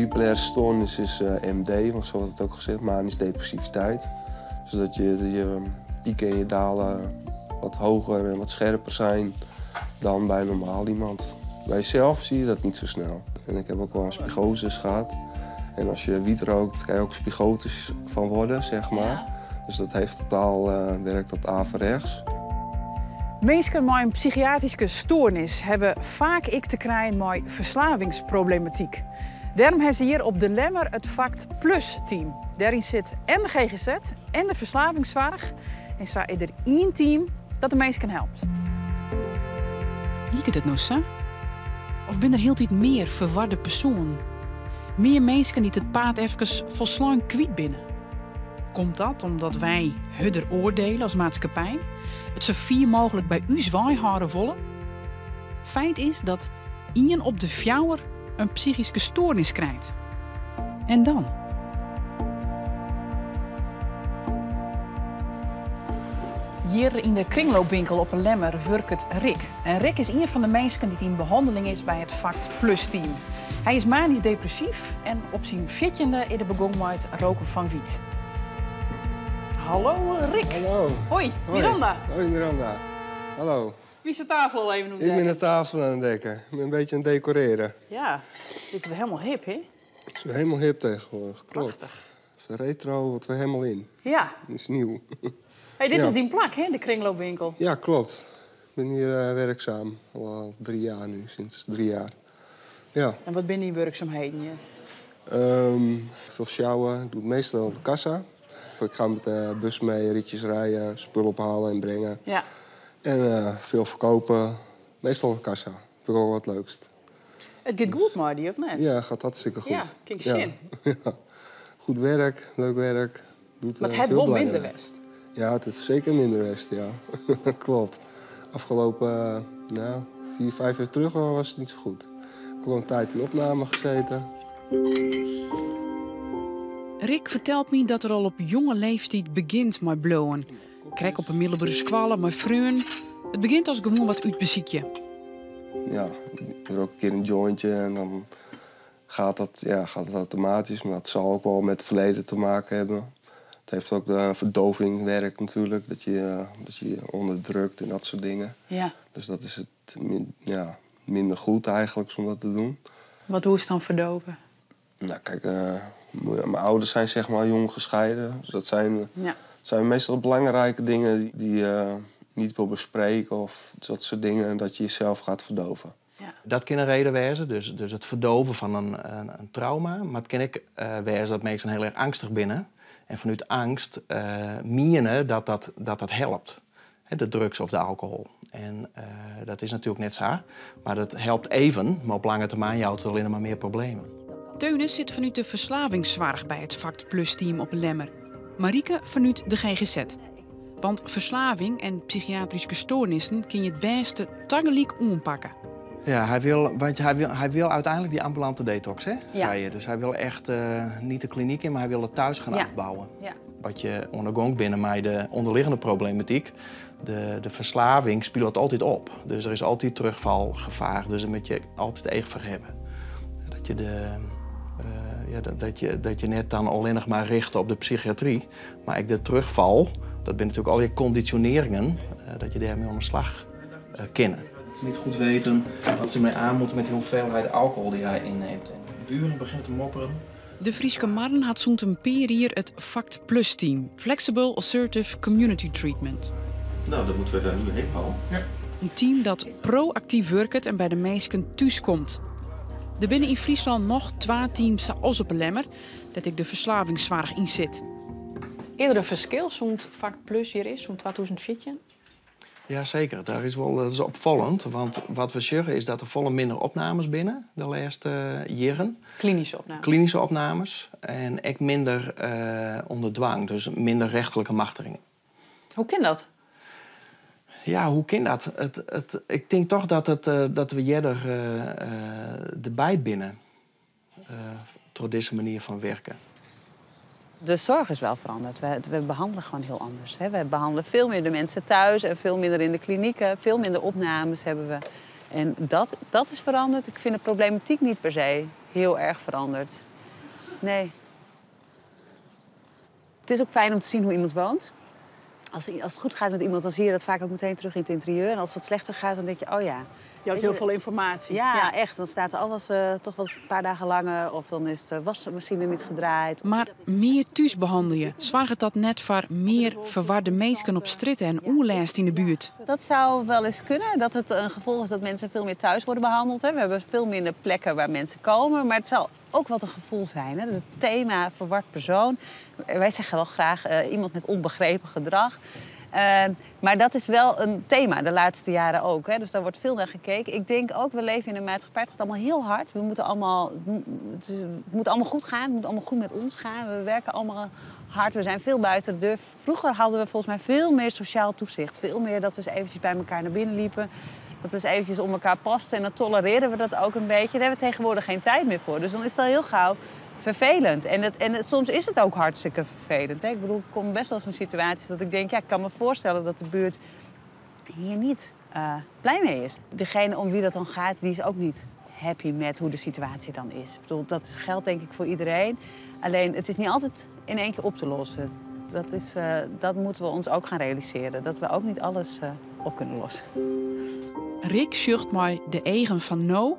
Bipolaire stoornis is MD, want zo wordt het ook gezegd, manisch depressiviteit. Zodat je pieken en je dalen wat hoger en wat scherper zijn dan bij normaal iemand. Bij jezelf zie je dat niet zo snel. En ik heb ook wel een spigoses gehad. En als je wiet rookt, kan je ook spigotisch van worden, zeg maar. Ja. Dus dat heeft totaal, werkt dat averechts. Mensen met een psychiatrische stoornis hebben vaak te krijgen met verslavingsproblematiek. Daarom hebben ze hier op de Lemmer het Fact Plus team. Daarin zit en de GGZ en de verslavingszorg. En zo is er één team dat de mensen helpt. Liek het nou zo? Of ben er heel iets meer verwarde personen? Meer mensen die het paard even volslaan kwijt binnen? Komt dat omdat wij hudder oordelen als maatschappij? Het zo vier mogelijk bij u zwaai houden willen? Feit is dat 1 op de 4 een psychische stoornis krijgt. En dan? Hier in de kringloopwinkel op een Lemmer werkt Rick. En Rick is een van de mensen die in behandeling is bij het Fact Plus team. Hij is manisch depressief en op zijn 14e is de begonnen met roken van wiet. Hallo Rick. Hallo. Hoi, Hoi. Miranda. Hoi Miranda. Hallo. Wie is de tafel al even Ik ben de tafel aan het dekken. Ik ben een beetje aan het decoreren. Ja, dit is wel helemaal hip, hè? Het is weer helemaal hip tegenwoordig. Klopt. Prachtig. Het is retro, wat we helemaal in. Ja. Het is nieuw. Hey, dit Ja. is die plak, hè? De kringloopwinkel. Ja, klopt. Ik ben hier werkzaam. Al 3 jaar nu, sinds 3 jaar. Ja. En wat ben die werkzaamheden? Ja? Veel sjouwen. Ik doe het meestal op de kassa. Ik ga met de bus mee, ritjes rijden, spullen ophalen en brengen. Ja. En veel verkopen. Meestal op de kassa. Vind ik ook wat leukst. Het gaat goed, maar die of net? Ja, gaat hartstikke goed. Ja, kijk zin. Ja. Goed werk, leuk werk. Doet, Maar het veel heeft wel blij minder mee. west. Ja, het is zeker minder west, ja. Klopt. Afgelopen 4, 5 jaar terug was het niet zo goed. Ik heb wel een tijd in opname gezeten. Rick vertelt me dat er al op jonge leeftijd begint met blowen. Krek op een middelbare squallen met vreun. Het begint als gewoon wat uitbeziekje. Ja, ik rook een keer een jointje en dan gaat het automatisch. Maar dat zal ook wel met het verleden te maken hebben. Het heeft ook de verdoving werkt natuurlijk, dat je je onderdrukt en dat soort dingen. Ja. Dus dat is het minder goed eigenlijk om dat te doen. Hoe is het dan verdoven? Nou kijk, mijn ouders zijn zeg maar jong gescheiden. Dus dat zijn meestal belangrijke dingen die je niet wil bespreken of dat soort dingen. Dat je jezelf gaat verdoven. Ja. Dat kan een reden wezen, dus het verdoven van een trauma. Maar het kan ook wezen dat mensen heel erg angstig binnen. En vanuit angst menen dat helpt. De drugs of de alcohol. En dat is natuurlijk net zo. Maar dat helpt even, maar op lange termijn houdt het alleen maar meer problemen. Teunis zit vanuit de verslavingszorg bij het Fact Plus team op Lemmer. Marieke vanuit de GGZ. Want verslaving en psychiatrische stoornissen kun je het beste tegelijk aanpakken. Ja, hij wil uiteindelijk die ambulante detox, hè, zei je. Dus hij wil echt niet de kliniek in, maar hij wil het thuis gaan afbouwen. Ja. Wat je ondergongt binnen mij de onderliggende problematiek. De verslaving speelt altijd op. Dus er is altijd terugvalgevaar. Dus daar moet je altijd eigen voor hebben. Dat je net dan alleen nog maar richt op de psychiatrie. Maar ik de terugval, dat zijn natuurlijk al je conditioneringen, dat je daarmee aan de slag kennen. Niet goed weten wat ze mee aan moeten met die hoeveelheid alcohol die hij inneemt. En de buren beginnen te mopperen. De Frieske Marren had zo'n een peer hier het Fact Plus team. Flexible Assertive Community Treatment. Nou, dan moeten we daar nu heen, Paul. Ja. Een team dat proactief werkt en bij de meesten thuiskomt. Er binnen in Friesland nog 2 teams zoals op een Lemmer, dat ik de verslavingszorg in zit. Eerder een verschil zo'n Fact Plus hier is, zo'n 2014? Jazeker, dat is opvallend. Want wat we zeggen is dat er volle minder opnames binnen de laatste jaren. Klinische opnames. Klinische opnames. En ook minder onder dwang, dus minder rechterlijke machtigingen. Hoe kan dat? Ja, hoe kan dat? Ik denk toch dat we eerder erbij binnen door deze manier van werken. De zorg is wel veranderd. We behandelen gewoon heel anders. We behandelen veel meer de mensen thuis en veel minder in de klinieken. Veel minder opnames hebben we. En dat is veranderd. Ik vind de problematiek niet per se heel erg veranderd. Nee. Het is ook fijn om te zien hoe iemand woont. Als het goed gaat met iemand, dan zie je dat vaak ook meteen terug in het interieur. En als het wat slechter gaat, dan denk je, oh ja. Je had heel veel informatie. Ja, echt. Dan staat alles toch wel een paar dagen langer. Of dan is de wasmachine niet gedraaid. Maar meer thuisbehandelen zorgt dat net voor meer verwarde mensen op stritten en oerlijst in de buurt. Dat zou wel eens kunnen. Dat het een gevolg is dat mensen veel meer thuis worden behandeld. Hè. We hebben veel minder plekken waar mensen komen. Maar het zou ook wat een gevoel zijn. Hè. Het thema verward persoon. Wij zeggen wel graag iemand met onbegrepen gedrag. Maar dat is wel een thema de laatste jaren ook. Hè. Dus daar wordt veel naar gekeken. Ik denk ook, we leven in een maatschappij, het gaat allemaal heel hard. Het moet allemaal goed gaan. Het moet allemaal goed met ons gaan. We werken allemaal hard. We zijn veel buiten de deur. Vroeger hadden we volgens mij veel meer sociaal toezicht. Veel meer dat we eens eventjes bij elkaar naar binnen liepen. Dat we eens eventjes om elkaar pasten. En dan tolereerden we dat ook een beetje. Daar hebben we tegenwoordig geen tijd meer voor. Dus dan is het al heel gauw vervelend. En soms is het ook hartstikke vervelend. Hè? Ik bedoel, ik kom best wel eens in situaties dat ik denk, ja, ik kan me voorstellen dat de buurt hier niet blij mee is. Degene om wie dat dan gaat, die is ook niet happy met hoe de situatie dan is. Ik bedoel, dat geldt denk ik voor iedereen. Alleen, het is niet altijd in één keer op te lossen. Dat moeten we ons ook gaan realiseren. Dat we ook niet alles op kunnen lossen. Rick zucht mij de eigen van no,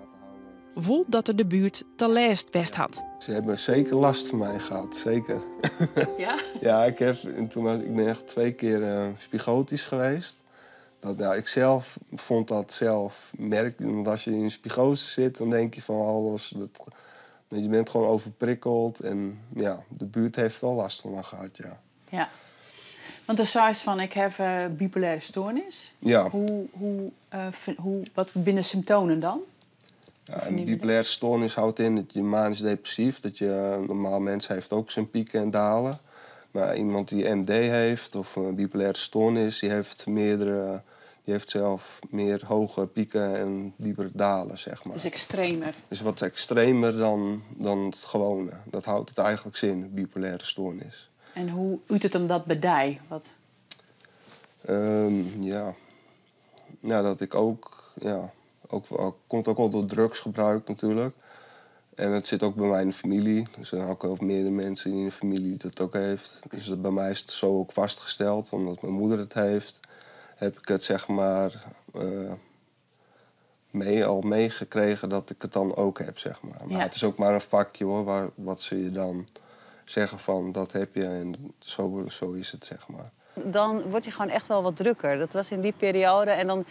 voelt dat er de buurt te last best had. Ze hebben zeker last van mij gehad, zeker. Ja? Ja, ik ben echt 2 keer spigotisch geweest. Ik zelf vond dat zelf want als je in een spigose zit, dan denk je van alles. Je bent gewoon overprikkeld en ja, de buurt heeft al last van me gehad, ja. Ja. Want de zei van, ik heb bipolaire stoornis. Ja. Wat binnen symptomen dan? Ja, een bipolaire stoornis houdt in dat je manisch depressief, dat je normaal mens heeft ook zijn pieken en dalen. Maar iemand die MD heeft of een bipolaire stoornis, die heeft zelf meer hoge pieken en diepere dalen, zeg maar. Het is extremer. Dus wat extremer dan het gewone. Dat houdt het eigenlijk in, bipolaire stoornis. En hoe uit het hem dat bedij? Wat? Dat ik ook, komt ook wel door drugsgebruik natuurlijk. En het zit ook bij mij in de familie. Er zijn ook wel meerdere mensen in de familie die dat ook heeft. Dus bij mij is het zo ook vastgesteld, omdat mijn moeder het heeft. Heb ik het zeg maar meegekregen dat ik het dan ook heb, zeg maar. Maar het is ook maar een vakje hoor, wat ze je dan zeggen van dat heb je en zo is het, zeg maar. Dan word je gewoon echt wel wat drukker. Dat was in die periode. En dan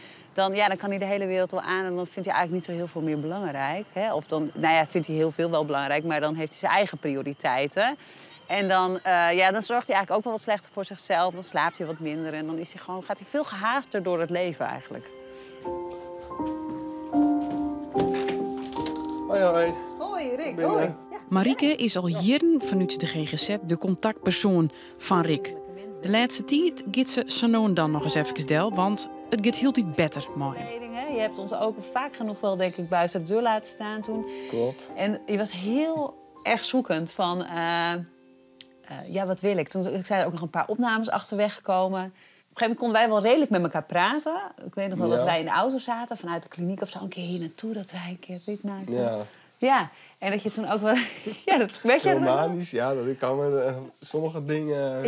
kan hij de hele wereld wel aan en dan vindt hij eigenlijk niet zo heel veel meer belangrijk. Hè? Of dan, vindt hij heel veel wel belangrijk, maar dan heeft hij zijn eigen prioriteiten. En dan zorgt hij eigenlijk ook wel wat slechter voor zichzelf. Dan slaapt hij wat minder en dan gaat hij veel gehaaster door het leven eigenlijk. Hoi. Hoi Rick, Binnen. hoi. Ja. Marieke is al jaren vanuit de GGZ de contactpersoon van Rick. De laatste tijd gaat ze zo dan nog eens even del, want het gaat heel iets beter mooi. Je hebt ons ook vaak genoeg wel, denk ik, buiten de deur laten staan toen. Klopt. En je was heel erg zoekend van, wat wil ik? Toen zijn er ook nog een paar opnames achterweg gekomen. Op een gegeven moment konden wij wel redelijk met elkaar praten. Ik weet nog wel dat wij in de auto zaten vanuit de kliniek of zo een keer hier naartoe, dat wij een keer rit maakten. Ja, en dat je toen ook wel... ja, dat weet je. Heel manisch, ja, dat ik kan me sommige dingen...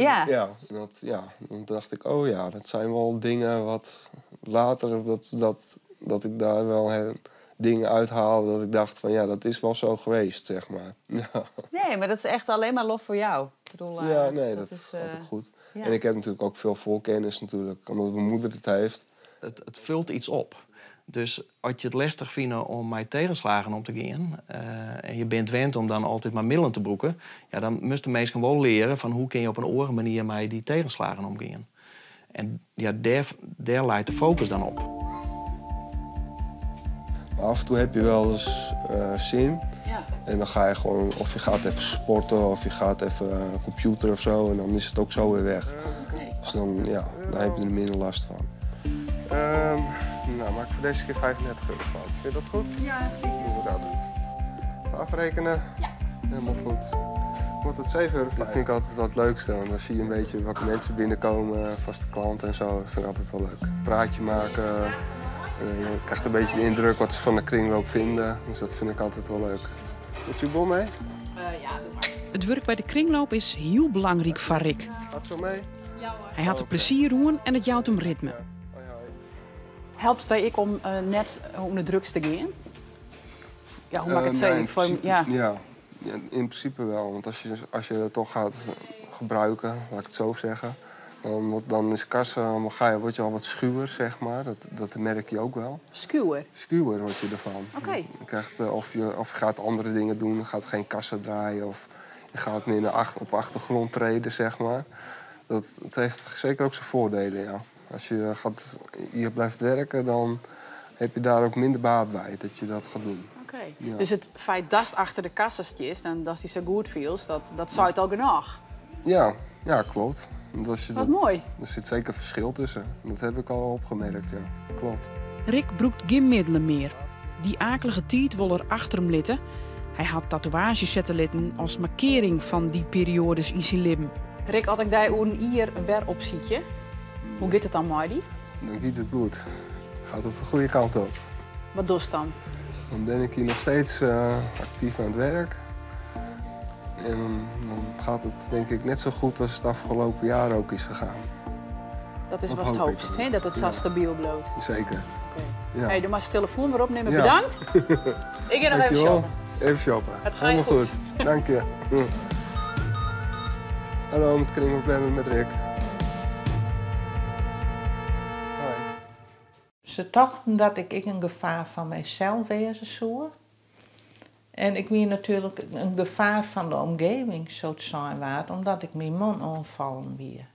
Dan dacht ik, dat zijn wel dingen wat later, dat ik daar wel dingen uithaalde, dat ik dacht van, dat is wel zo geweest, zeg maar. Ja. Nee, maar dat is echt alleen maar lof voor jou. Ik bedoel, dat gaat ook goed. Ja. En ik heb natuurlijk ook veel voorkennis natuurlijk, omdat mijn moeder het heeft. Het vult iets op. Dus als je het lastig vindt om mij tegenslagen om te gaan... en je bent wend om dan altijd maar middelen te broeken... dan moesten mensen wel leren van hoe kun je op een andere manier met die tegenslagen omgaan. En daar leidt de focus dan op. Af en toe heb je wel eens zin. Ja. En dan ga je gewoon, of je gaat even sporten of je gaat even computer of zo. En dan is het ook zo weer weg. Okay. Dus dan heb je er minder last van. Maak ik voor deze keer 35 euro van. Vind je dat goed? Ja, vind ik. Doen we dat. Even afrekenen? Ja. Helemaal goed. Wordt het 7 euro. Dat vind ik altijd wel het leukste. Want dan zie je een beetje welke mensen binnenkomen, vaste klanten en zo. Dat vind ik altijd wel leuk. Praatje maken. Je krijgt een beetje de indruk wat ze van de kringloop vinden. Dus dat vind ik altijd wel leuk. Moet je bom mee? Ja, doe maar. Het werk bij de kringloop is heel belangrijk voor Rick. Gaat zo mee? Hij had er plezier roen en het jouwt hem ritme. Hoi, hoi. Helpt het ik om net onder drugs te gaan? Ja, hoe mag ik het Nee, zeggen? in principe, Ja. ja, in principe wel. Want als je het toch gaat gebruiken, laat ik het zo zeggen... Dan is kassen, word je al wat schuwer, zeg maar. Dat merk je ook wel. Schuwer? Schuwer word je ervan. Oké. Je krijgt, of je gaat andere dingen doen, je gaat geen kassen draaien... of je gaat meer op achtergrond treden, zeg maar. Het heeft zeker ook zijn voordelen, ja. Als je hier blijft werken, dan heb je daar ook minder baat bij dat je dat gaat doen. Oké. Ja. Dus het feit dat het achter de kassastjes en dat hij zo goed feels, dat zou het al genoeg. Ja, klopt. Wat mooi. Er zit zeker verschil tussen. Dat heb ik al opgemerkt, ja. Klopt. Rick broekt geen middelen meer. Die akelige tijd wil er achter hem litten. Hij had tatoeages zetten litten als markering van die periodes in zijn leven. Rick, had ik daar hier weer op zietje. Hoe gaat het dan, Marty? Dan gaat het goed. Gaat het de goede kant op. Wat doe je dan? Dan ben ik hier nog steeds actief aan het werk. En dan gaat het denk ik net zo goed als het afgelopen jaar ook is gegaan. Dat is Dat wat het hoop ik hoogst, wel. hè? Dat het zo Ja. stabiel bloot. Zeker. Oké. Ja. Hey, doe maar zijn telefoon maar opnemen. Ja. Bedankt. Ik ga nog even Dankjewel. shoppen. Even shoppen. Het gaat Helemaal goed. goed. Dank je. Hallo, met kringlooplemmer met Rick. Hoi. Ze dachten dat ik een gevaar van mijzelf wezen zou. En ik weer natuurlijk een gevaar van de omgeving zo te zijn waard, omdat ik mijn man aanvallen weer.